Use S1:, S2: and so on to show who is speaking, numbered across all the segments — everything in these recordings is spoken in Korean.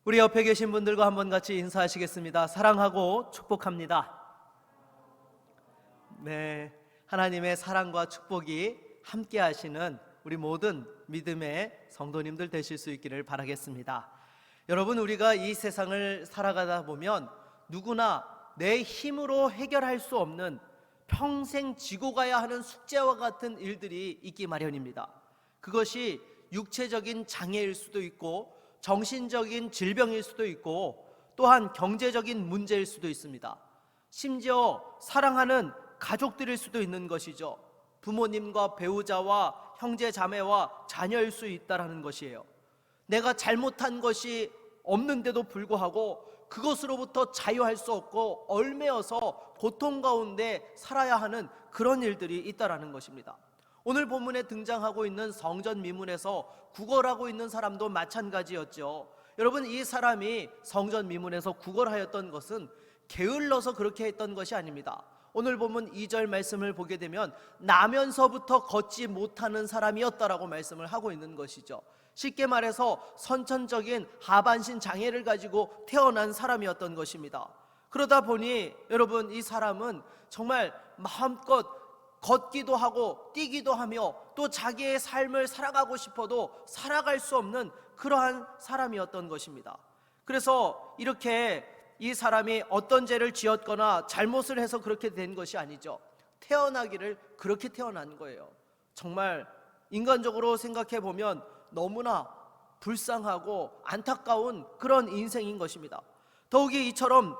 S1: 우리 옆에 계신 분들과 한번 같이 인사하시겠습니다. 사랑하고 축복합니다. 네, 하나님의 사랑과 축복이 함께 하시는 우리 모든 믿음의 성도님들 되실 수 있기를 바라겠습니다. 여러분, 우리가 이 세상을 살아가다 보면 누구나 내 힘으로 해결할 수 없는 평생 지고 가야 하는 숙제와 같은 일들이 있기 마련입니다. 그것이 육체적인 장애일 수도 있고 정신적인 질병일 수도 있고 또한 경제적인 문제일 수도 있습니다. 심지어 사랑하는 가족들일 수도 있는 것이죠. 부모님과 배우자와 형제 자매와 자녀일 수 있다는 것이에요. 내가 잘못한 것이 없는데도 불구하고 그것으로부터 자유할 수 없고 얽매여서 고통 가운데 살아야 하는 그런 일들이 있다는 것입니다. 오늘 본문에 등장하고 있는 성전 미문에서 구걸하고 있는 사람도 마찬가지였죠. 여러분, 이 사람이 성전 미문에서 구걸하였던 것은 게을러서 그렇게 했던 것이 아닙니다. 오늘 본문 2절 말씀을 보게 되면 나면서부터 걷지 못하는 사람이었다라고 말씀을 하고 있는 것이죠. 쉽게 말해서 선천적인 하반신 장애를 가지고 태어난 사람이었던 것입니다. 그러다 보니 여러분, 이 사람은 정말 마음껏 걷기도 하고 뛰기도 하며 또 자기의 삶을 살아가고 싶어도 살아갈 수 없는 그러한 사람이었던 것입니다. 그래서 이렇게 이 사람이 어떤 죄를 지었거나 잘못을 해서 그렇게 된 것이 아니죠. 태어나기를 그렇게 태어난 거예요. 정말 인간적으로 생각해 보면 너무나 불쌍하고 안타까운 그런 인생인 것입니다. 더욱이 이처럼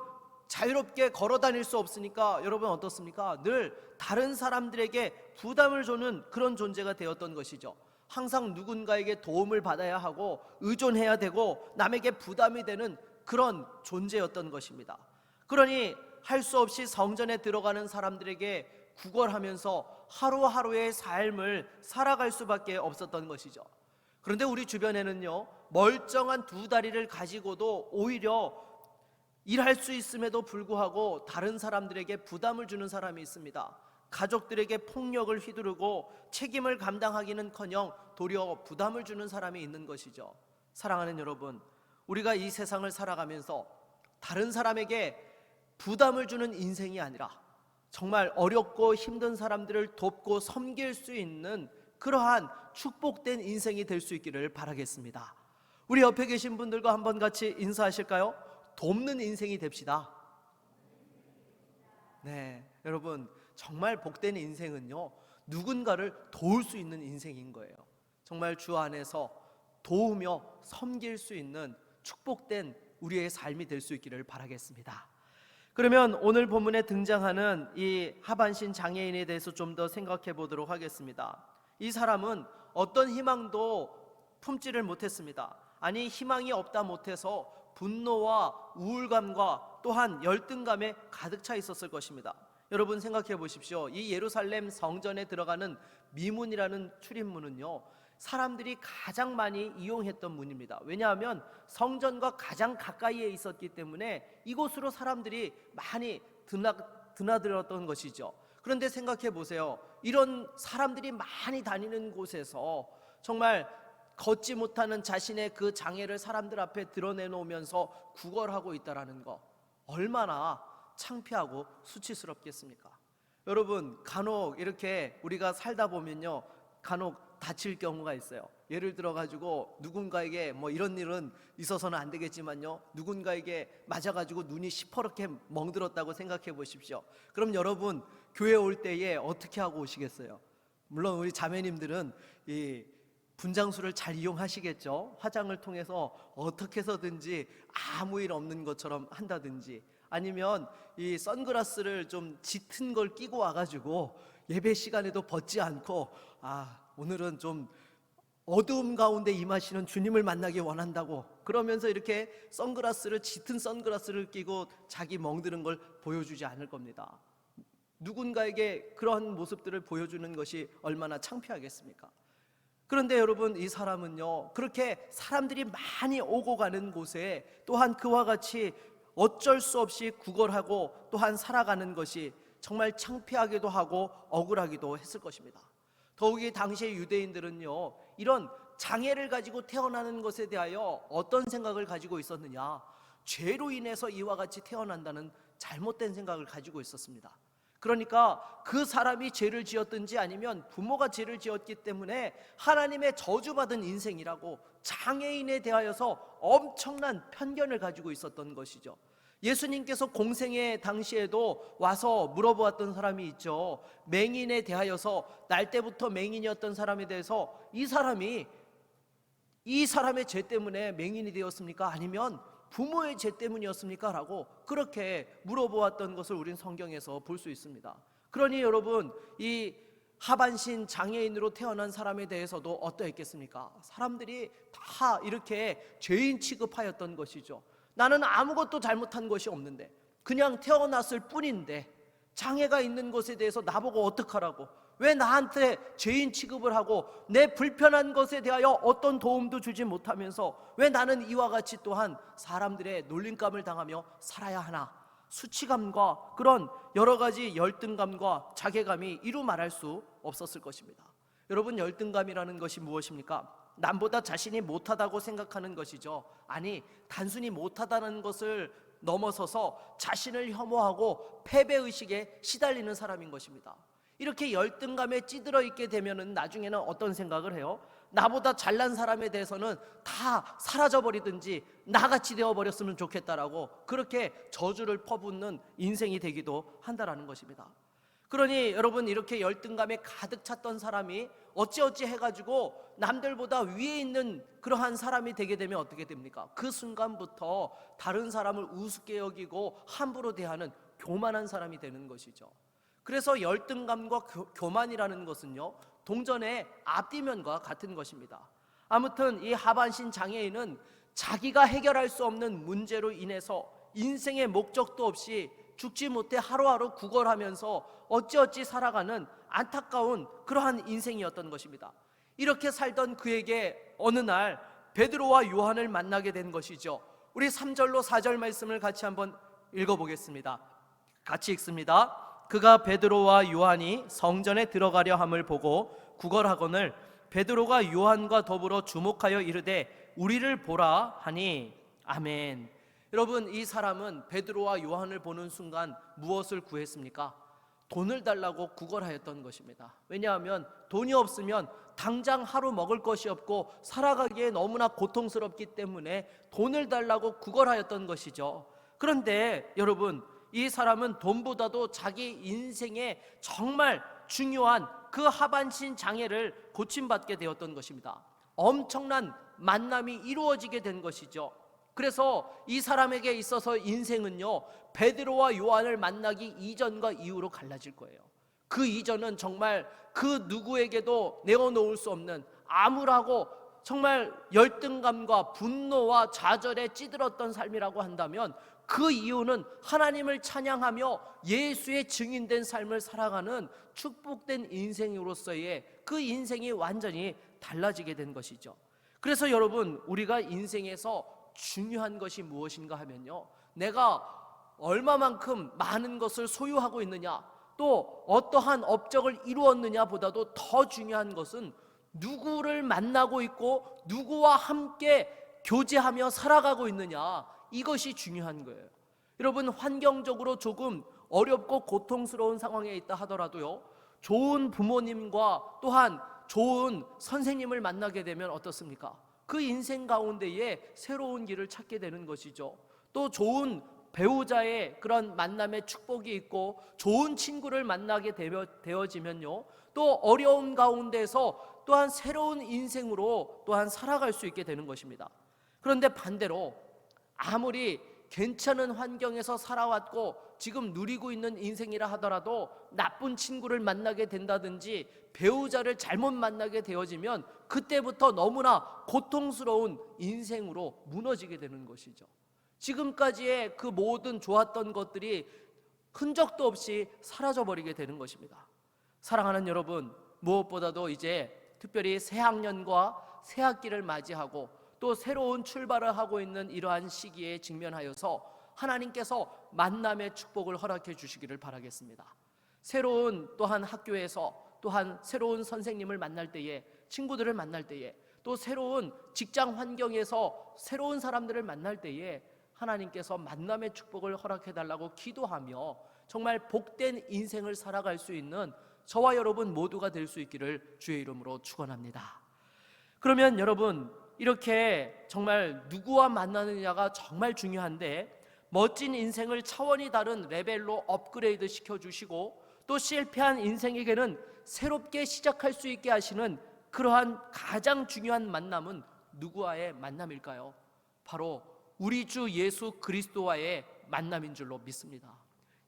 S1: 자유롭게 걸어 다닐 수 없으니까 여러분 어떻습니까? 늘 다른 사람들에게 부담을 주는 그런 존재가 되었던 것이죠. 항상 누군가에게 도움을 받아야 하고 의존해야 되고 남에게 부담이 되는 그런 존재였던 것입니다. 그러니 할 수 없이 성전에 들어가는 사람들에게 구걸하면서 하루하루의 삶을 살아갈 수밖에 없었던 것이죠. 그런데 우리 주변에는요, 멀쩡한 두 다리를 가지고도 오히려 일할 수 있음에도 불구하고 다른 사람들에게 부담을 주는 사람이 있습니다. 가족들에게 폭력을 휘두르고 책임을 감당하기는커녕 도리어 부담을 주는 사람이 있는 것이죠. 사랑하는 여러분, 우리가 이 세상을 살아가면서 다른 사람에게 부담을 주는 인생이 아니라 정말 어렵고 힘든 사람들을 돕고 섬길 수 있는 그러한 축복된 인생이 될 수 있기를 바라겠습니다. 우리 옆에 계신 분들과 한번 같이 인사하실까요? 돕는 인생이 됩시다. 네, 여러분, 정말 복된 인생은요, 누군가를 도울 수 있는 인생인 거예요. 정말 주 안에서 도우며 섬길 수 있는 축복된 우리의 삶이 될 수 있기를 바라겠습니다. 그러면 오늘 본문에 등장하는 이 하반신 장애인에 대해서 좀 더 생각해 보도록 하겠습니다. 이 사람은 어떤 희망도 품지를 못했습니다. 아니, 희망이 없다 못해서 분노와 우울감과 또한 열등감에 가득 차 있었을 것입니다. 여러분 생각해 보십시오. 이 예루살렘 성전에 들어가는 미문이라는 출입문은요, 사람들이 가장 많이 이용했던 문입니다. 왜냐하면 성전과 가장 가까이에 있었기 때문에 이곳으로 사람들이 많이 드나들었던 것이죠. 그런데 생각해 보세요. 이런 사람들이 많이 다니는 곳에서 정말 걷지 못하는 자신의 그 장애를 사람들 앞에 드러내놓으면서 구걸하고 있다는 거, 얼마나 창피하고 수치스럽겠습니까? 여러분, 간혹 이렇게 우리가 살다 보면요, 간혹 다칠 경우가 있어요. 예를 들어 가지고 누군가에게 이런 일은 있어서는 안 되겠지만요, 누군가에게 맞아가지고 눈이 시퍼렇게 멍들었다고 생각해 보십시오. 그럼 여러분, 교회 올 때에 어떻게 하고 오시겠어요? 물론 우리 자매님들은 이 분장술을 잘 이용하시겠죠. 화장을 통해서 어떻게 해서든지 아무 일 없는 것처럼 한다든지, 아니면 이 선글라스를 좀 짙은 걸 끼고 와가지고 예배 시간에도 벗지 않고 오늘은 좀 어두움 가운데 임하시는 주님을 만나기 원한다고 그러면서 이렇게 짙은 선글라스를 끼고 자기 멍드는 걸 보여주지 않을 겁니다. 누군가에게 그러한 모습들을 보여주는 것이 얼마나 창피하겠습니까? 그런데 여러분, 이 사람은요, 그렇게 사람들이 많이 오고 가는 곳에 또한 그와 같이 어쩔 수 없이 구걸하고 또한 살아가는 것이 정말 창피하기도 하고 억울하기도 했을 것입니다. 더욱이 당시의 유대인들은요, 이런 장애를 가지고 태어나는 것에 대하여 어떤 생각을 가지고 있었느냐? 죄로 인해서 이와 같이 태어난다는 잘못된 생각을 가지고 있었습니다. 그러니까 그 사람이 죄를 지었든지 아니면 부모가 죄를 지었기 때문에 하나님의 저주받은 인생이라고 장애인에 대하여서 엄청난 편견을 가지고 있었던 것이죠. 예수님께서 공생애 당시에도 와서 물어보았던 사람이 있죠. 맹인에 대하여서, 날 때부터 맹인이었던 사람에 대해서 이 사람의 죄 때문에 맹인이 되었습니까? 아니면 부모의 죄 때문이었습니까? 라고 그렇게 물어보았던 것을 우린 성경에서 볼 수 있습니다. 그러니 여러분, 이 하반신 장애인으로 태어난 사람에 대해서도 어떠했겠습니까? 사람들이 다 이렇게 죄인 취급하였던 것이죠. 나는 아무것도 잘못한 것이 없는데, 그냥 태어났을 뿐인데 장애가 있는 것에 대해서 나보고 어떡하라고, 왜 나한테 죄인 취급을 하고 내 불편한 것에 대하여 어떤 도움도 주지 못하면서 왜 나는 이와 같이 또한 사람들의 놀림감을 당하며 살아야 하나? 수치감과 그런 여러 가지 열등감과 자괴감이 이루 말할 수 없었을 것입니다. 여러분, 열등감이라는 것이 무엇입니까? 남보다 자신이 못하다고 생각하는 것이죠. 아니, 단순히 못하다는 것을 넘어서서 자신을 혐오하고 패배의식에 시달리는 사람인 것입니다. 이렇게 열등감에 찌들어 있게 되면 나중에는 어떤 생각을 해요? 나보다 잘난 사람에 대해서는 다 사라져버리든지 나같이 되어버렸으면 좋겠다라고 그렇게 저주를 퍼붓는 인생이 되기도 한다라는 것입니다. 그러니 여러분, 이렇게 열등감에 가득 찼던 사람이 어찌어찌 해가지고 남들보다 위에 있는 그러한 사람이 되게 되면 어떻게 됩니까? 그 순간부터 다른 사람을 우습게 여기고 함부로 대하는 교만한 사람이 되는 것이죠. 그래서 열등감과 교만이라는 것은요, 동전의 앞뒤면과 같은 것입니다. 아무튼 이 하반신 장애인은 자기가 해결할 수 없는 문제로 인해서 인생의 목적도 없이 죽지 못해 하루하루 구걸하면서 어찌어찌 살아가는 안타까운 그러한 인생이었던 것입니다. 이렇게 살던 그에게 어느 날 베드로와 요한을 만나게 된 것이죠. 우리 3절로 4절 말씀을 같이 한번 읽어보겠습니다. 같이 읽습니다. 그가 베드로와 요한이 성전에 들어가려 함을 보고 구걸하거늘 베드로가 요한과 더불어 주목하여 이르되 우리를 보라 하니 아멘. 여러분, 이 사람은 베드로와 요한을 보는 순간 무엇을 구했습니까? 돈을 달라고 구걸하였던 것입니다. 왜냐하면 돈이 없으면 당장 하루 먹을 것이 없고 살아가기에 너무나 고통스럽기 때문에 돈을 달라고 구걸하였던 것이죠. 그런데 여러분, 이 사람은 돈보다도 자기 인생에 정말 중요한 그 하반신 장애를 고침받게 되었던 것입니다. 엄청난 만남이 이루어지게 된 것이죠. 그래서 이 사람에게 있어서 인생은요, 베드로와 요한을 만나기 이전과 이후로 갈라질 거예요. 그 이전은 정말 그 누구에게도 내어놓을 수 없는 암울하고 정말 열등감과 분노와 좌절에 찌들었던 삶이라고 한다면, 그 이유는 하나님을 찬양하며 예수의 증인된 삶을 살아가는 축복된 인생으로서의 그 인생이 완전히 달라지게 된 것이죠. 그래서 여러분, 우리가 인생에서 중요한 것이 무엇인가 하면요, 내가 얼마만큼 많은 것을 소유하고 있느냐, 또 어떠한 업적을 이루었느냐 보다도 더 중요한 것은 누구를 만나고 있고 누구와 함께 교제하며 살아가고 있느냐, 이것이 중요한 거예요. 여러분, 환경적으로 조금 어렵고 고통스러운 상황에 있다 하더라도요, 좋은 부모님과 또한 좋은 선생님을 만나게 되면 어떻습니까? 그 인생 가운데에 새로운 길을 찾게 되는 것이죠. 또 좋은 배우자의 그런 만남의 축복이 있고 좋은 친구를 만나게 되어지면요, 또 어려운 가운데서 또한 새로운 인생으로 또한 살아갈 수 있게 되는 것입니다. 그런데 반대로 아무리 괜찮은 환경에서 살아왔고 지금 누리고 있는 인생이라 하더라도 나쁜 친구를 만나게 된다든지 배우자를 잘못 만나게 되어지면 그때부터 너무나 고통스러운 인생으로 무너지게 되는 것이죠. 지금까지의 그 모든 좋았던 것들이 흔적도 없이 사라져버리게 되는 것입니다. 사랑하는 여러분, 무엇보다도 이제 특별히 새학년과 새학기를 맞이하고 또 새로운 출발을 하고 있는 이러한 시기에 직면하여서 하나님께서 만남의 축복을 허락해 주시기를 바라겠습니다. 새로운 또한 학교에서 또한 새로운 선생님을 만날 때에, 친구들을 만날 때에, 또 새로운 직장 환경에서 새로운 사람들을 만날 때에 하나님께서 만남의 축복을 허락해달라고 기도하며 정말 복된 인생을 살아갈 수 있는 저와 여러분 모두가 될 수 있기를 주의 이름으로 축원합니다. 그러면 여러분, 이렇게 정말 누구와 만나느냐가 정말 중요한데 멋진 인생을 차원이 다른 레벨로 업그레이드 시켜주시고 또 실패한 인생에게는 새롭게 시작할 수 있게 하시는 그러한 가장 중요한 만남은 누구와의 만남일까요? 바로 우리 주 예수 그리스도와의 만남인 줄로 믿습니다.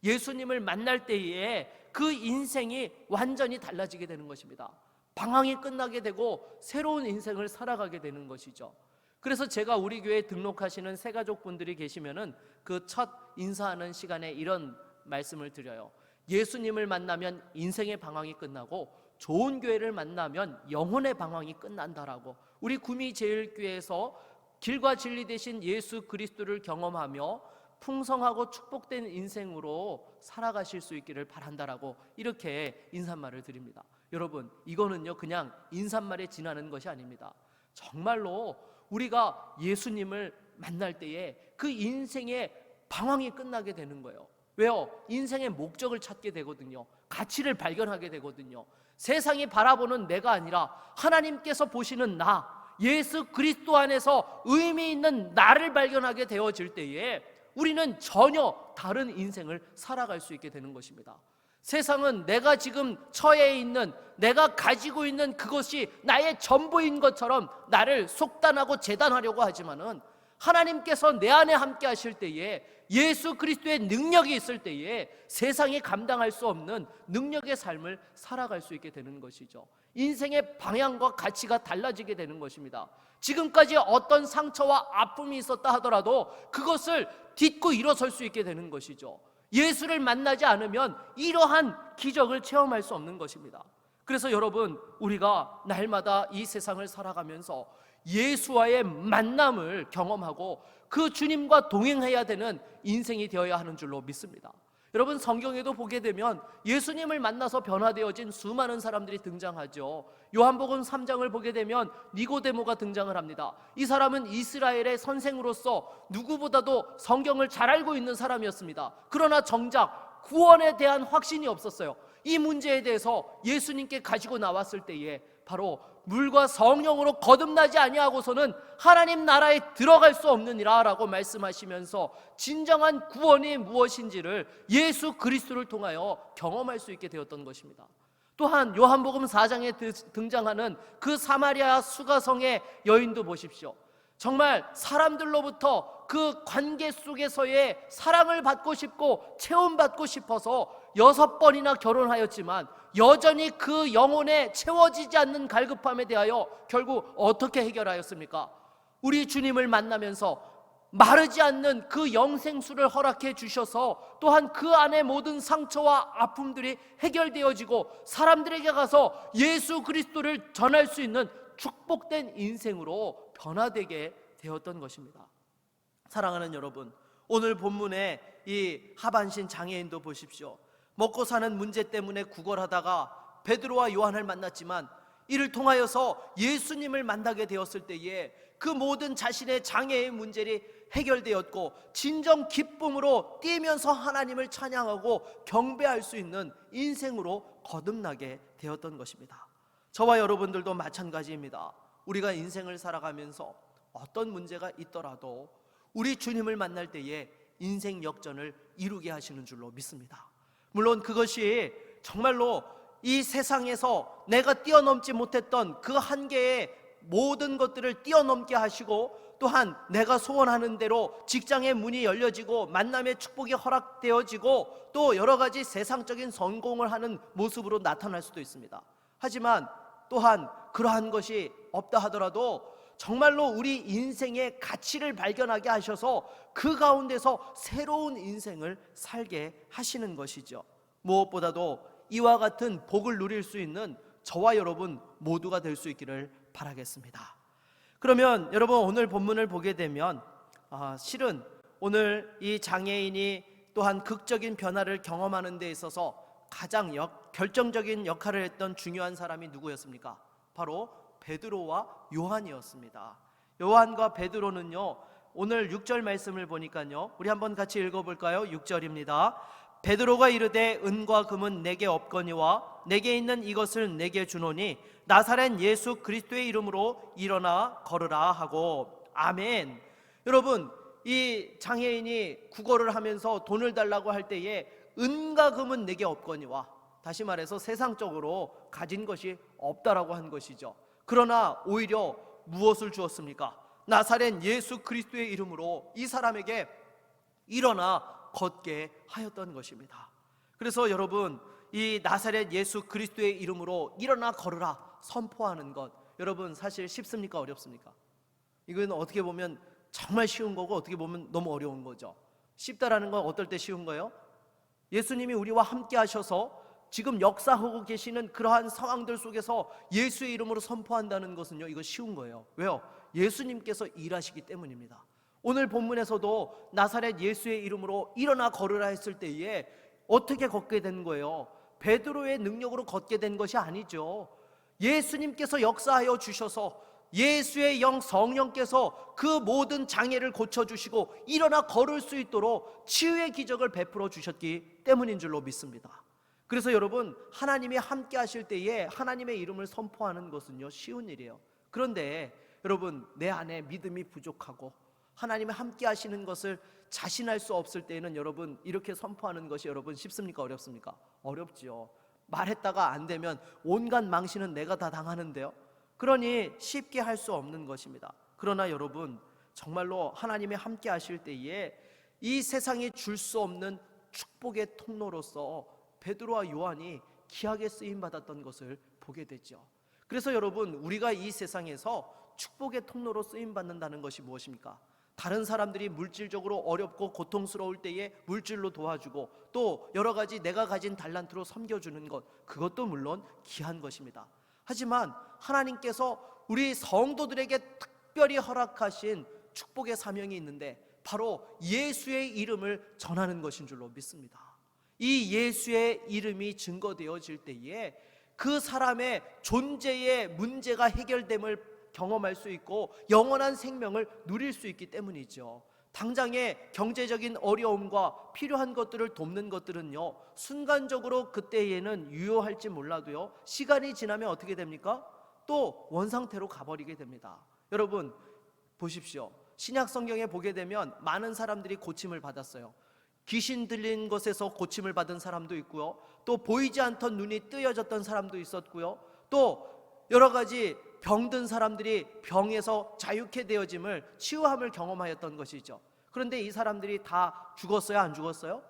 S1: 예수님을 만날 때에 그 인생이 완전히 달라지게 되는 것입니다. 방황이 끝나게 되고 새로운 인생을 살아가게 되는 것이죠. 그래서 제가 우리 교회에 등록하시는 새가족분들이 계시면은 그 첫 인사하는 시간에 이런 말씀을 드려요. 예수님을 만나면 인생의 방황이 끝나고 좋은 교회를 만나면 영혼의 방황이 끝난다라고, 우리 구미제일교회에서 길과 진리 되신 예수 그리스도를 경험하며 풍성하고 축복된 인생으로 살아가실 수 있기를 바란다라고 이렇게 인사말을 드립니다. 여러분, 이거는요 그냥 인사말에 지나는 것이 아닙니다. 정말로 우리가 예수님을 만날 때에 그 인생의 방황이 끝나게 되는 거예요. 왜요? 인생의 목적을 찾게 되거든요. 가치를 발견하게 되거든요. 세상이 바라보는 내가 아니라 하나님께서 보시는 나, 예수 그리스도 안에서 의미 있는 나를 발견하게 되어질 때에 우리는 전혀 다른 인생을 살아갈 수 있게 되는 것입니다. 세상은 내가 지금 처해 있는, 내가 가지고 있는 그것이 나의 전부인 것처럼 나를 속단하고 재단하려고 하지만은 하나님께서 내 안에 함께 하실 때에, 예수 그리스도의 능력이 있을 때에 세상이 감당할 수 없는 능력의 삶을 살아갈 수 있게 되는 것이죠. 인생의 방향과 가치가 달라지게 되는 것입니다. 지금까지 어떤 상처와 아픔이 있었다 하더라도 그것을 딛고 일어설 수 있게 되는 것이죠. 예수를 만나지 않으면 이러한 기적을 체험할 수 없는 것입니다. 그래서 여러분, 우리가 날마다 이 세상을 살아가면서 예수와의 만남을 경험하고 그 주님과 동행해야 되는 인생이 되어야 하는 줄로 믿습니다. 여러분, 성경에도 보게 되면 예수님을 만나서 변화되어진 수많은 사람들이 등장하죠. 요한복음 3장을 보게 되면 니고데모가 등장을 합니다. 이 사람은 이스라엘의 선생으로서 누구보다도 성경을 잘 알고 있는 사람이었습니다. 그러나 정작 구원에 대한 확신이 없었어요. 이 문제에 대해서 예수님께 가지고 나왔을 때에 바로 물과 성령으로 거듭나지 아니하고서는 하나님 나라에 들어갈 수 없느니라 라고 말씀하시면서 진정한 구원이 무엇인지를 예수 그리스도를 통하여 경험할 수 있게 되었던 것입니다. 또한 요한복음 4장에 등장하는 그 사마리아 수가성의 여인도 보십시오. 정말 사람들로부터 그 관계 속에서의 사랑을 받고 싶고 체험받고 싶어서 6번이나 결혼하였지만 여전히 그 영혼에 채워지지 않는 갈급함에 대하여 결국 어떻게 해결하였습니까? 우리 주님을 만나면서 마르지 않는 그 영생수를 허락해 주셔서 또한 그 안에 모든 상처와 아픔들이 해결되어지고 사람들에게 가서 예수 그리스도를 전할 수 있는 축복된 인생으로 변화되게 되었던 것입니다. 사랑하는 여러분, 오늘 본문의 이 하반신 장애인도 보십시오. 먹고 사는 문제 때문에 구걸하다가 베드로와 요한을 만났지만 이를 통하여서 예수님을 만나게 되었을 때에 그 모든 자신의 장애의 문제를 해결되었고 진정 기쁨으로 뛰면서 하나님을 찬양하고 경배할 수 있는 인생으로 거듭나게 되었던 것입니다. 저와 여러분들도 마찬가지입니다. 우리가 인생을 살아가면서 어떤 문제가 있더라도 우리 주님을 만날 때에 인생 역전을 이루게 하시는 줄로 믿습니다. 물론 그것이 정말로 이 세상에서 내가 뛰어넘지 못했던 그 한계의 모든 것들을 뛰어넘게 하시고 또한 내가 소원하는 대로 직장의 문이 열려지고 만남의 축복이 허락되어지고 또 여러 가지 세상적인 성공을 하는 모습으로 나타날 수도 있습니다. 하지만 또한 그러한 것이 없다 하더라도 정말로 우리 인생의 가치를 발견하게 하셔서 그 가운데서 새로운 인생을 살게 하시는 것이죠. 무엇보다도 이와 같은 복을 누릴 수 있는 저와 여러분 모두가 될 수 있기를 바라겠습니다. 그러면 여러분, 오늘 본문을 보게 되면 실은 오늘 이 장애인이 또한 극적인 변화를 경험하는 데 있어서 가장 결정적인 역할을 했던 중요한 사람이 누구였습니까? 바로 베드로와 요한이었습니다. 요한과 베드로는요, 오늘 6절 말씀을 보니까요, 우리 한번 같이 읽어볼까요? 6절입니다. 베드로가 이르되 은과 금은 내게 없거니와 내게 있는 이것을 내게 주노니 나사렛 예수 그리스도의 이름으로 일어나 걸으라 하고. 아멘. 여러분, 이 장애인이 구걸을 하면서 돈을 달라고 할 때에 은과 금은 내게 없거니와, 다시 말해서 세상적으로 가진 것이 없다라고 한 것이죠. 그러나 오히려 무엇을 주었습니까? 나사렛 예수 그리스도의 이름으로 이 사람에게 일어나 걷게 하였던 것입니다. 그래서 여러분, 이 나사렛 예수 그리스도의 이름으로 일어나 걸으라 선포하는 것, 여러분 사실 쉽습니까? 어렵습니까? 이건 어떻게 보면 정말 쉬운 거고 어떻게 보면 너무 어려운 거죠. 쉽다라는 건 어떨 때 쉬운 거예요? 예수님이 우리와 함께 하셔서 지금 역사하고 계시는 그러한 상황들 속에서 예수의 이름으로 선포한다는 것은요, 이거 쉬운 거예요. 왜요? 예수님께서 일하시기 때문입니다. 오늘 본문에서도 나사렛 예수의 이름으로 일어나 걸으라 했을 때에 어떻게 걷게 된 거예요? 베드로의 능력으로 걷게 된 것이 아니죠. 예수님께서 역사하여 주셔서 예수의 영 성령께서 그 모든 장애를 고쳐주시고 일어나 걸을 수 있도록 치유의 기적을 베풀어 주셨기 때문인 줄로 믿습니다. 그래서 여러분, 하나님이 함께 하실 때에 하나님의 이름을 선포하는 것은요, 쉬운 일이에요. 그런데 여러분, 내 안에 믿음이 부족하고 하나님이 함께 하시는 것을 자신할 수 없을 때에는 여러분, 이렇게 선포하는 것이 여러분 쉽습니까? 어렵습니까? 어렵지요. 말했다가 안 되면 온갖 망신은 내가 다 당하는데요. 그러니 쉽게 할 수 없는 것입니다. 그러나 여러분, 정말로 하나님이 함께 하실 때에 이 세상이 줄 수 없는 축복의 통로로서 베드로와 요한이 귀하게 쓰임 받았던 것을 보게 되죠. 그래서 여러분, 우리가 이 세상에서 축복의 통로로 쓰임 받는다는 것이 무엇입니까? 다른 사람들이 물질적으로 어렵고 고통스러울 때에 물질로 도와주고, 또 여러 가지 내가 가진 달란트로 섬겨주는 것, 그것도 물론 귀한 것입니다. 하지만 하나님께서 우리 성도들에게 특별히 허락하신 축복의 사명이 있는데, 바로 예수의 이름을 전하는 것인 줄로 믿습니다. 이 예수의 이름이 증거되어질 때에 그 사람의 존재의 문제가 해결됨을 경험할 수 있고 영원한 생명을 누릴 수 있기 때문이죠. 당장의 경제적인 어려움과 필요한 것들을 돕는 것들은요, 순간적으로 그때에는 유효할지 몰라도요, 시간이 지나면 어떻게 됩니까? 또 원상태로 가버리게 됩니다. 여러분 보십시오. 신약 성경에 보게 되면 많은 사람들이 고침을 받았어요. 귀신 들린 것에서 고침을 받은 사람도 있고요, 또 보이지 않던 눈이 뜨여졌던 사람도 있었고요, 또 여러 가지 병든 사람들이 병에서 자유케 되어짐을, 치유함을 경험하였던 것이죠. 그런데 이 사람들이 다 죽었어요? 안 죽었어요?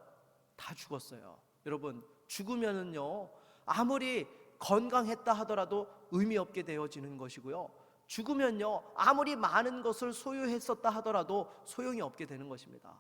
S1: 다 죽었어요. 여러분, 죽으면은요, 아무리 건강했다 하더라도 의미 없게 되어지는 것이고요, 죽으면요, 아무리 많은 것을 소유했었다 하더라도 소용이 없게 되는 것입니다.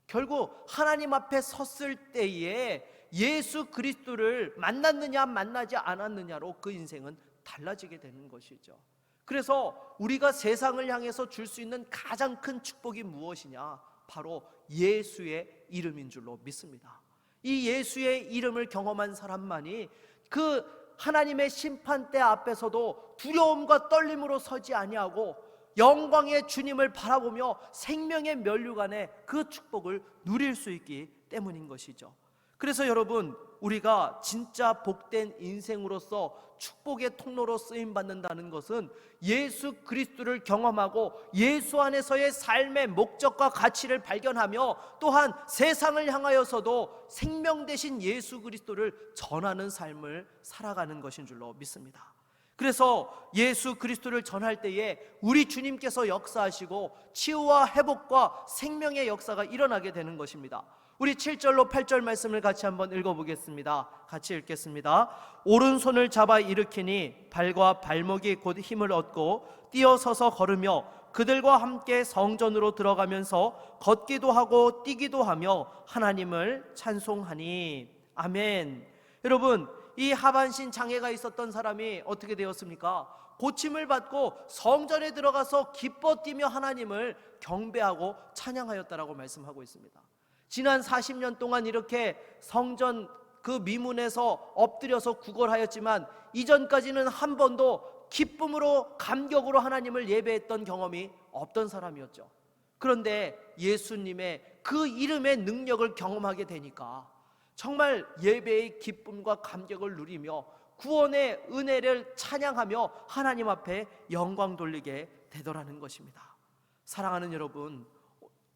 S1: 결국 하나님 앞에 섰을 때에 예수 그리스도를 만났느냐 만나지 않았느냐로 그 인생은 달라지게 되는 것이죠. 그래서 우리가 세상을 향해서 줄 수 있는 가장 큰 축복이 무엇이냐? 바로 예수의 이름인 줄로 믿습니다. 이 예수의 이름을 경험한 사람만이 그 하나님의 심판대 앞에서도 두려움과 떨림으로 서지 아니하고 영광의 주님을 바라보며 생명의 면류 안에 그 축복을 누릴 수 있기 때문인 것이죠. 그래서 여러분, 우리가 진짜 복된 인생으로서 축복의 통로로 쓰임받는다는 것은 예수 그리스도를 경험하고 예수 안에서의 삶의 목적과 가치를 발견하며, 또한 세상을 향하여서도 생명 되신 예수 그리스도를 전하는 삶을 살아가는 것인 줄로 믿습니다. 그래서 예수 그리스도를 전할 때에 우리 주님께서 역사하시고 치유와 회복과 생명의 역사가 일어나게 되는 것입니다. 우리 7절로 8절 말씀을 같이 한번 읽어보겠습니다. 같이 읽겠습니다. 오른손을 잡아 일으키니 발과 발목이 곧 힘을 얻고 뛰어서서 걸으며 그들과 함께 성전으로 들어가면서 걷기도 하고 뛰기도 하며 하나님을 찬송하니. 아멘. 여러분, 이 하반신 장애가 있었던 사람이 어떻게 되었습니까? 고침을 받고 성전에 들어가서 기뻐 뛰며 하나님을 경배하고 찬양하였다라고 말씀하고 있습니다. 지난 40년 동안 이렇게 성전 그 미문에서 엎드려서 구걸하였지만 이전까지는 한 번도 기쁨으로 감격으로 하나님을 예배했던 경험이 없던 사람이었죠. 그런데 예수님의 그 이름의 능력을 경험하게 되니까 정말 예배의 기쁨과 감격을 누리며 구원의 은혜를 찬양하며 하나님 앞에 영광 돌리게 되더라는 것입니다. 사랑하는 여러분,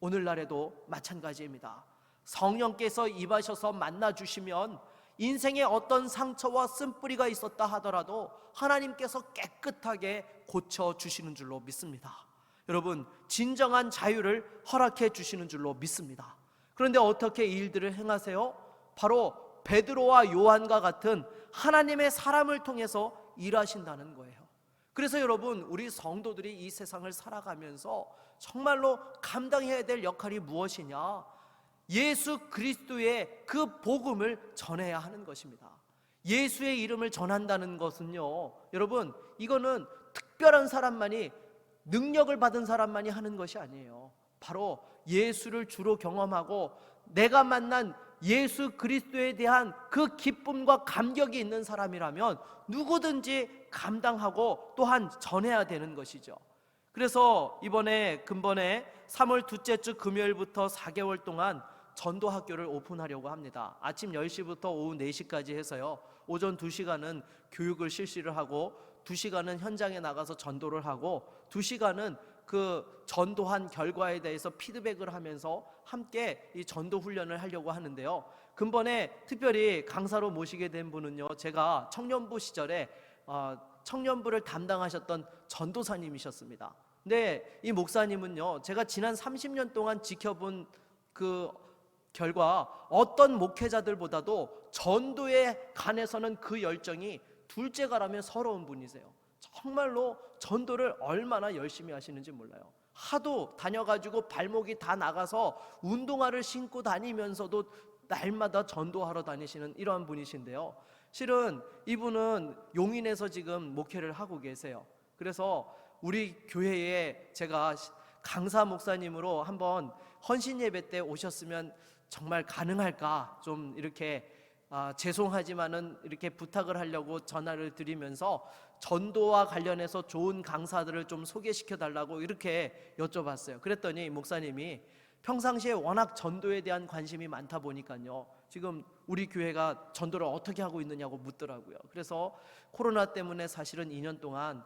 S1: 오늘날에도 마찬가지입니다. 성령께서 임하셔서 만나주시면 인생에 어떤 상처와 쓴뿌리가 있었다 하더라도 하나님께서 깨끗하게 고쳐주시는 줄로 믿습니다. 여러분, 진정한 자유를 허락해 주시는 줄로 믿습니다. 그런데 어떻게 이 일들을 행하세요? 바로 베드로와 요한과 같은 하나님의 사람을 통해서 일하신다는 거예요. 그래서 여러분, 우리 성도들이 이 세상을 살아가면서 정말로 감당해야 될 역할이 무엇이냐? 예수 그리스도의 그 복음을 전해야 하는 것입니다. 예수의 이름을 전한다는 것은요, 여러분, 이거는 특별한 사람만이, 능력을 받은 사람만이 하는 것이 아니에요. 바로 예수를 주로 경험하고 내가 만난 예수 그리스도에 대한 그 기쁨과 감격이 있는 사람이라면 누구든지 감당하고 또한 전해야 되는 것이죠. 그래서 근본에 3월 둘째 주 금요일부터 4개월 동안 전도 학교를 오픈하려고 합니다. 아침 10시부터 오후 4시까지 해서요, 오전 2시간은 교육을 실시를 하고 2시간은 현장에 나가서 전도를 하고 2시간은 그 전도한 결과에 대해서 피드백을 하면서 함께 이 전도 훈련을 하려고 하는데요. 근본에 특별히 강사로 모시게 된 분은요, 제가 청년부 시절에 청년부를 담당하셨던 전도사님이셨습니다. 근데 이 목사님은요, 제가 지난 30년 동안 지켜본 그 결과 어떤 목회자들보다도 전도에 관해서는 그 열정이 둘째가라면 서러운 분이세요. 정말로 전도를 얼마나 열심히 하시는지 몰라요. 하도 다녀가지고 발목이 다 나가서 운동화를 신고 다니면서도 날마다 전도하러 다니시는 이러한 분이신데요. 실은 이분은 용인에서 지금 목회를 하고 계세요. 그래서 우리 교회에 제가 강사 목사님으로 한번 헌신 예배 때 오셨으면 정말 가능할까, 좀 이렇게 죄송하지만은 이렇게 부탁을 하려고 전화를 드리면서 전도와 관련해서 좋은 강사들을 좀 소개시켜 달라고 이렇게 여쭤봤어요. 그랬더니 목사님이 평상시에 워낙 전도에 대한 관심이 많다 보니까요, 지금 우리 교회가 전도를 어떻게 하고 있느냐고 묻더라고요. 그래서 코로나 때문에 사실은 2년 동안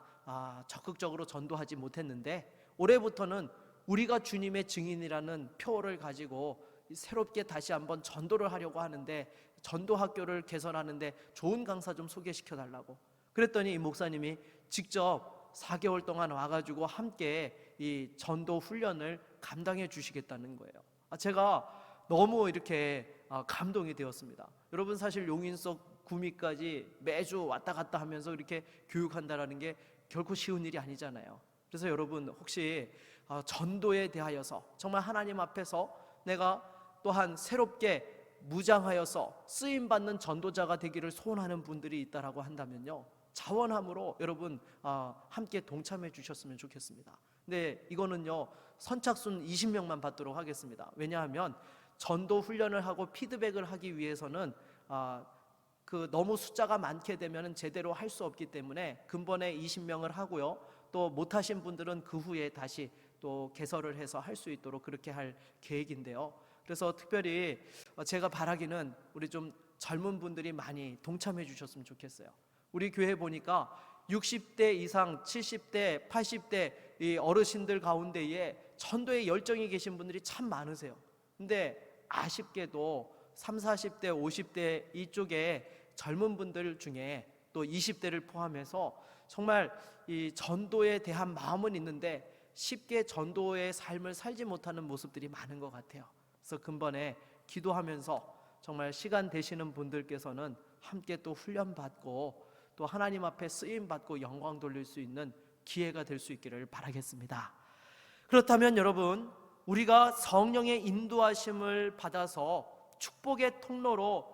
S1: 적극적으로 전도하지 못했는데 올해부터는 우리가 주님의 증인이라는 표어를 가지고 새롭게 다시 한번 전도를 하려고 하는데 전도 학교를 개설하는데 좋은 강사 좀 소개시켜 달라고. 그랬더니 이 목사님이 직접 4개월 동안 와가지고 함께 이 전도 훈련을 감당해 주시겠다는 거예요. 제가 너무 이렇게 감동이 되었습니다. 여러분, 사실 용인석 구미까지 매주 왔다 갔다 하면서 이렇게 교육한다라는 게 결코 쉬운 일이 아니잖아요. 그래서 여러분, 혹시 전도에 대하여서 정말 하나님 앞에서 내가 또한 새롭게 무장하여서 쓰임받는 전도자가 되기를 소원하는 분들이 있다라고 한다면요, 자원함으로 여러분 함께 동참해 주셨으면 좋겠습니다. 근데 이거는요, 선착순 20명만 받도록 하겠습니다. 왜냐하면 전도 훈련을 하고 피드백을 하기 위해서는 너무 숫자가 많게 되면 제대로 할 수 없기 때문에 근본에 20명을 하고요, 또 못하신 분들은 그 후에 다시 또 개설을 해서 할 수 있도록 그렇게 할 계획인데요. 그래서 특별히 제가 바라기는 우리 좀 젊은 분들이 많이 동참해 주셨으면 좋겠어요. 우리 교회 보니까 60대 이상, 70대, 80대 이 어르신들 가운데에 전도에 열정이 계신 분들이 참 많으세요. 근데 아쉽게도 30, 40대, 50대 이쪽에 젊은 분들 중에 또 20대를 포함해서 정말 이 전도에 대한 마음은 있는데 쉽게 전도의 삶을 살지 못하는 모습들이 많은 것 같아요. 그래서 근본에 기도하면서 정말 시간 되시는 분들께서는 함께 또 훈련받고 또 하나님 앞에 쓰임받고 영광 돌릴 수 있는 기회가 될 수 있기를 바라겠습니다. 그렇다면 여러분, 우리가 성령의 인도하심을 받아서 축복의 통로로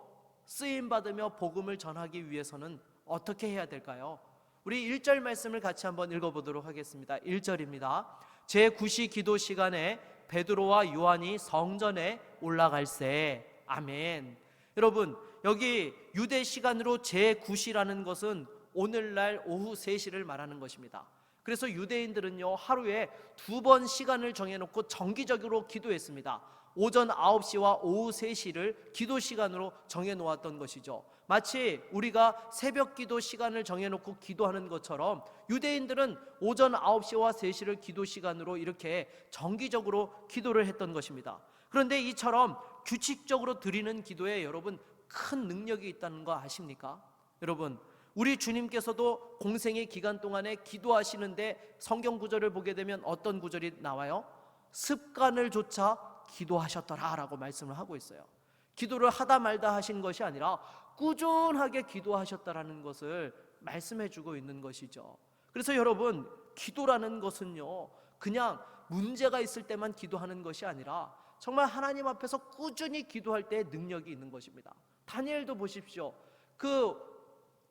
S1: 쓰임받으며 복음을 전하기 위해서는 어떻게 해야 될까요? 우리 1절 말씀을 같이 한번 읽어보도록 하겠습니다. 1절입니다. 제9시 기도 시간에 베드로와 요한이 성전에 올라갈새. 아멘. 여러분, 여기 유대 시간으로 제9시라는 것은 오늘날 오후 3시를 말하는 것입니다. 그래서 유대인들은요, 하루에 2번 시간을 정해놓고 정기적으로 기도했습니다. 오전 9시와 오후 3시를 기도 시간으로 정해놓았던 것이죠. 마치 우리가 새벽 기도 시간을 정해놓고 기도하는 것처럼 유대인들은 오전 9시와 3시를 기도 시간으로 이렇게 정기적으로 기도를 했던 것입니다. 그런데 이처럼 규칙적으로 드리는 기도에 여러분 큰 능력이 있다는 거 아십니까? 여러분, 우리 주님께서도 공생의 기간 동안에 기도하시는데 성경 구절을 보게 되면 어떤 구절이 나와요? 습관을 조차 기도하셨더라 라고 말씀을 하고 있어요. 기도를 하다 말다 하신 것이 아니라 꾸준하게 기도하셨다라는 것을 말씀해 주고 있는 것이죠. 그래서 여러분, 기도라는 것은요, 그냥 문제가 있을 때만 기도하는 것이 아니라 정말 하나님 앞에서 꾸준히 기도할 때 능력이 있는 것입니다. 다니엘도 보십시오.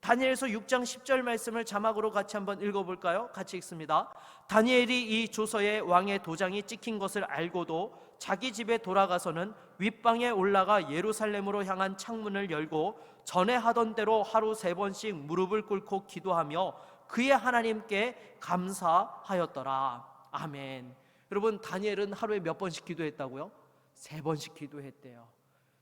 S1: 다니엘서 6장 10절 말씀을 자막으로 같이 한번 읽어볼까요? 같이 읽습니다. 다니엘이 이 조서에 왕의 도장이 찍힌 것을 알고도 자기 집에 돌아가서는 윗방에 올라가 예루살렘으로 향한 창문을 열고 전에 하던 대로 하루 3번씩 무릎을 꿇고 기도하며 그의 하나님께 감사하였더라. 아멘. 여러분, 다니엘은 하루에 몇 번씩 기도했다고요? 3번씩 기도했대요.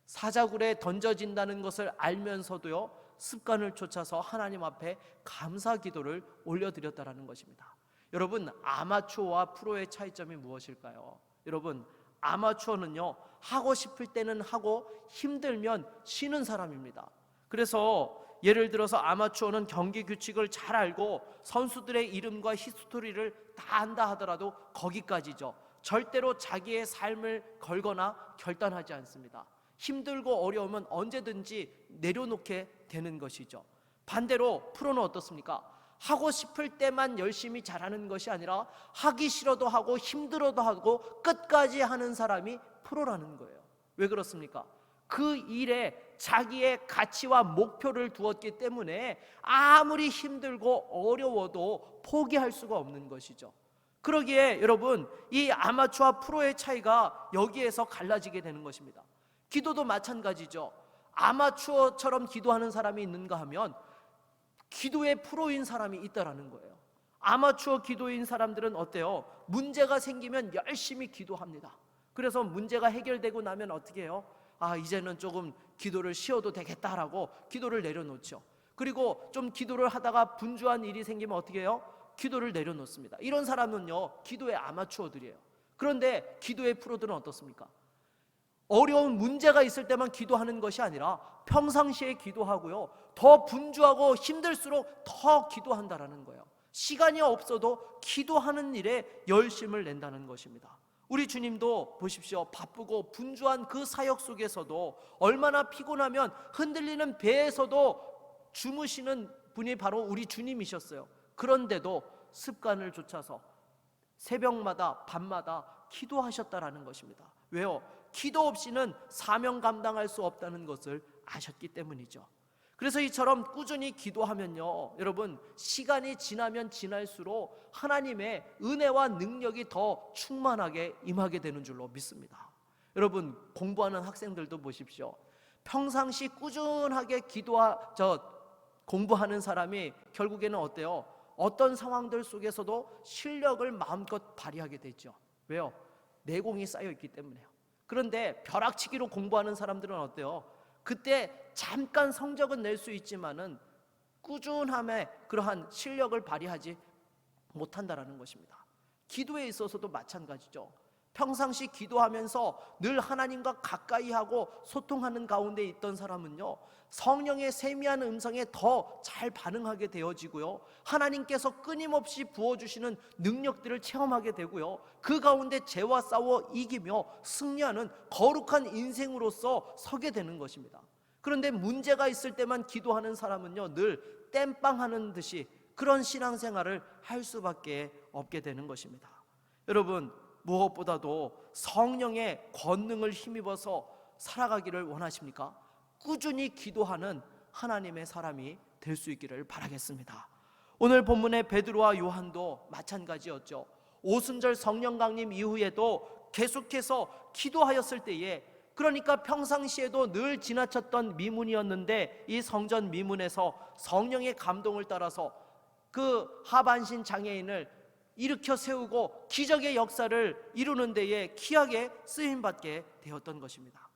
S1: 사자굴에 던져진다는 것을 알면서도요, 습관을 쫓아서 하나님 앞에 감사 기도를 올려드렸다라는 것입니다. 여러분, 아마추어와 프로의 차이점이 무엇일까요? 여러분, 아마추어는요, 하고 싶을 때는 하고 힘들면 쉬는 사람입니다. 그래서 예를 들어서 아마추어는 경기 규칙을 잘 알고 선수들의 이름과 히스토리를 다 안다 하더라도 거기까지죠. 절대로 자기의 삶을 걸거나 결단하지 않습니다. 힘들고 어려우면 언제든지 내려놓게 되는 것이죠. 반대로 프로는 어떻습니까? 하고 싶을 때만 열심히 잘하는 것이 아니라 하기 싫어도 하고 힘들어도 하고 끝까지 하는 사람이 프로라는 거예요. 왜 그렇습니까? 그 일에 자기의 가치와 목표를 두었기 때문에 아무리 힘들고 어려워도 포기할 수가 없는 것이죠. 그러기에 여러분, 이 아마추어와 프로의 차이가 여기에서 갈라지게 되는 것입니다. 기도도 마찬가지죠. 아마추어처럼 기도하는 사람이 있는가 하면 기도의 프로인 사람이 있다라는 거예요. 아마추어 기도인 사람들은 어때요? 문제가 생기면 열심히 기도합니다. 그래서 문제가 해결되고 나면 어떻게 해요? 이제는 조금 기도를 쉬어도 되겠다라고 기도를 내려놓죠. 그리고 좀 기도를 하다가 분주한 일이 생기면 어떻게 해요? 기도를 내려놓습니다. 이런 사람은요, 기도의 아마추어들이에요. 그런데 기도의 프로들은 어떻습니까? 어려운 문제가 있을 때만 기도하는 것이 아니라 평상시에 기도하고요, 더 분주하고 힘들수록 더 기도한다라는 거예요. 시간이 없어도 기도하는 일에 열심을 낸다는 것입니다. 우리 주님도 보십시오. 바쁘고 분주한 그 사역 속에서도 얼마나 피곤하면 흔들리는 배에서도 주무시는 분이 바로 우리 주님이셨어요. 그런데도 습관을 쫓아서 새벽마다 밤마다 기도하셨다라는 것입니다. 왜요? 기도 없이는 사명 감당할 수 없다는 것을 아셨기 때문이죠. 그래서 이처럼 꾸준히 기도하면요, 여러분, 시간이 지나면 지날수록 하나님의 은혜와 능력이 더 충만하게 임하게 되는 줄로 믿습니다. 여러분, 공부하는 학생들도 보십시오. 평상시 꾸준하게 공부하는 사람이 결국에는 어때요? 어떤 상황들 속에서도 실력을 마음껏 발휘하게 되죠. 왜요? 내공이 쌓여 있기 때문에요. 그런데 벼락치기로 공부하는 사람들은 어때요? 그때 잠깐 성적은 낼 수 있지만은 꾸준함에 그러한 실력을 발휘하지 못한다라는 것입니다. 기도에 있어서도 마찬가지죠. 평상시 기도하면서 늘 하나님과 가까이 하고 소통하는 가운데 있던 사람은요, 성령의 세미한 음성에 더 잘 반응하게 되어지고요, 하나님께서 끊임없이 부어주시는 능력들을 체험하게 되고요, 그 가운데 죄와 싸워 이기며 승리하는 거룩한 인생으로서 서게 되는 것입니다. 그런데 문제가 있을 때만 기도하는 사람은요, 늘 땜빵하는 듯이 그런 신앙생활을 할 수밖에 없게 되는 것입니다. 여러분, 무엇보다도 성령의 권능을 힘입어서 살아가기를 원하십니까? 꾸준히 기도하는 하나님의 사람이 될 수 있기를 바라겠습니다. 오늘 본문의 베드로와 요한도 마찬가지였죠. 오순절 성령 강림 이후에도 계속해서 기도하였을 때에 그러니까 평상시에도 늘 지나쳤던 미문이었는데 이 성전 미문에서 성령의 감동을 따라서 그 하반신 장애인을 일으켜 세우고 기적의 역사를 이루는 데에 귀하게 쓰임받게 되었던 것입니다.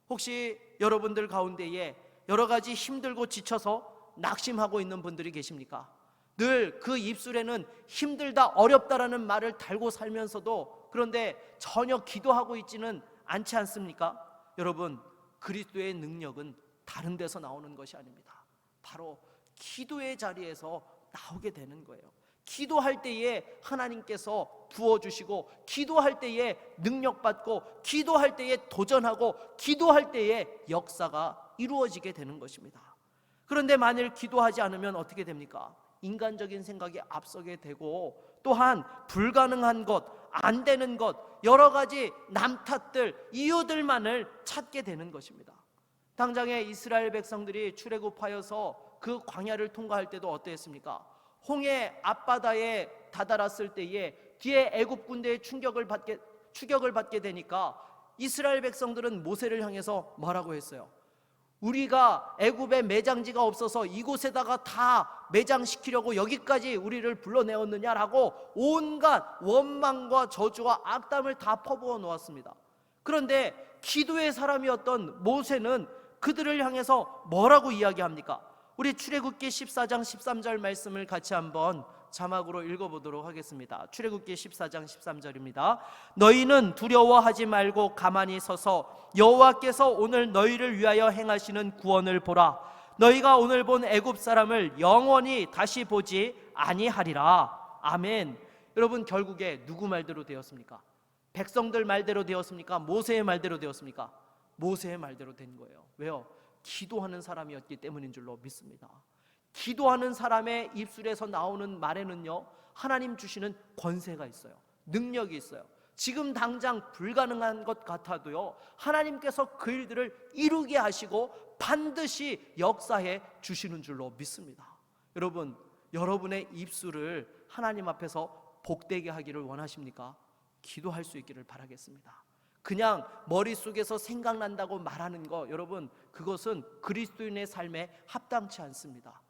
S1: 혹시 여러분들 가운데에 여러 가지 힘들고 지쳐서 낙심하고 있는 분들이 계십니까? 늘 그 입술에는 힘들다 어렵다라는 말을 달고 살면서도 그런데 전혀 기도하고 있지는 않지 않습니까? 여러분, 그리스도의 능력은 다른 데서 나오는 것이 아닙니다. 바로 기도의 자리에서 나오게 되는 거예요. 기도할 때에 하나님께서 부어주시고, 기도할 때에 능력받고, 기도할 때에 도전하고, 기도할 때에 역사가 이루어지게 되는 것입니다. 그런데 만일 기도하지 않으면 어떻게 됩니까? 인간적인 생각이 앞서게 되고, 또한 불가능한 것, 안 되는 것, 여러 가지 남탓들, 이유들만을 찾게 되는 것입니다. 당장에 이스라엘 백성들이 출애굽하여서 그 광야를 통과할 때도 어떠했습니까? 홍해 앞바다에 다다랐을 때에 뒤에 애굽 군대의 추격을 받게 되니까 이스라엘 백성들은 모세를 향해서 뭐라고 했어요? 우리가 애굽에 매장지가 없어서 이곳에다가 다 매장시키려고 여기까지 우리를 불러내었느냐라고 온갖 원망과 저주와 악담을 다 퍼부어 놓았습니다. 그런데 기도의 사람이었던 모세는 그들을 향해서 뭐라고 이야기합니까? 우리 출애굽기 14장 13절 말씀을 같이 한번 자막으로 읽어보도록 하겠습니다. 출애굽기 14장 13절입니다. 너희는 두려워하지 말고 가만히 서서 여호와께서 오늘 너희를 위하여 행하시는 구원을 보라. 너희가 오늘 본 애굽 사람을 영원히 다시 보지 아니하리라. 아멘. 여러분, 결국에 누구 말대로 되었습니까? 백성들 말대로 되었습니까? 모세의 말대로 되었습니까? 모세의 말대로 된 거예요. 왜요? 기도하는 사람이었기 때문인 줄로 믿습니다. 기도하는 사람의 입술에서 나오는 말에는요, 하나님 주시는 권세가 있어요. 능력이 있어요. 지금 당장 불가능한 것 같아도요, 하나님께서 그 일들을 이루게 하시고 반드시 역사해 주시는 줄로 믿습니다. 여러분, 여러분의 입술을 하나님 앞에서 복되게 하기를 원하십니까? 기도할 수 있기를 바라겠습니다. 그냥 머릿속에서 생각난다고 말하는 거, 여러분, 그것은 그리스도인의 삶에 합당치 않습니다.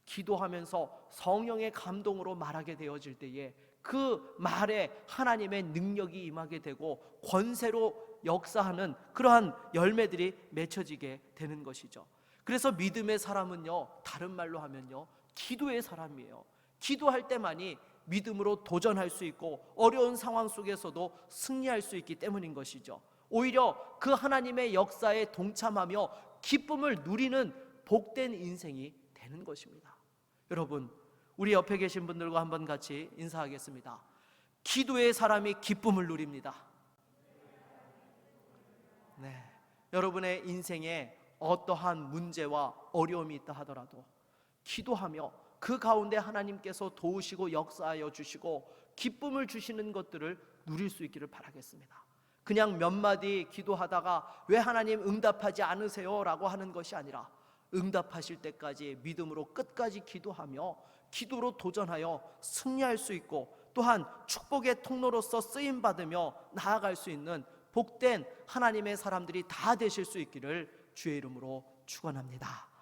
S1: 기도하면서 성령의 감동으로 말하게 되어질 때에 그 말에 하나님의 능력이 임하게 되고 권세로 역사하는 그러한 열매들이 맺혀지게 되는 것이죠. 그래서 믿음의 사람은요, 다른 말로 하면요, 기도의 사람이에요. 기도할 때만이 믿음으로 도전할 수 있고 어려운 상황 속에서도 승리할 수 있기 때문인 것이죠. 오히려 그 하나님의 역사에 동참하며 기쁨을 누리는 복된 인생이 되는 것입니다. 여러분, 우리 옆에 계신 분들과 한번 같이 인사하겠습니다. 기도의 사람이 기쁨을 누립니다. 네, 여러분의 인생에 어떠한 문제와 어려움이 있다 하더라도 기도하며 그 가운데 하나님께서 도우시고 역사하여 주시고 기쁨을 주시는 것들을 누릴 수 있기를 바라겠습니다. 그냥 몇 마디 기도하다가 왜 하나님 응답하지 않으세요? 라고 하는 것이 아니라 응답하실 때까지 믿음으로 끝까지 기도하며 기도로 도전하여 승리할 수 있고 또한 축복의 통로로서 쓰임받으며 나아갈 수 있는 복된 하나님의 사람들이 다 되실 수 있기를 주의 이름으로 축원합니다.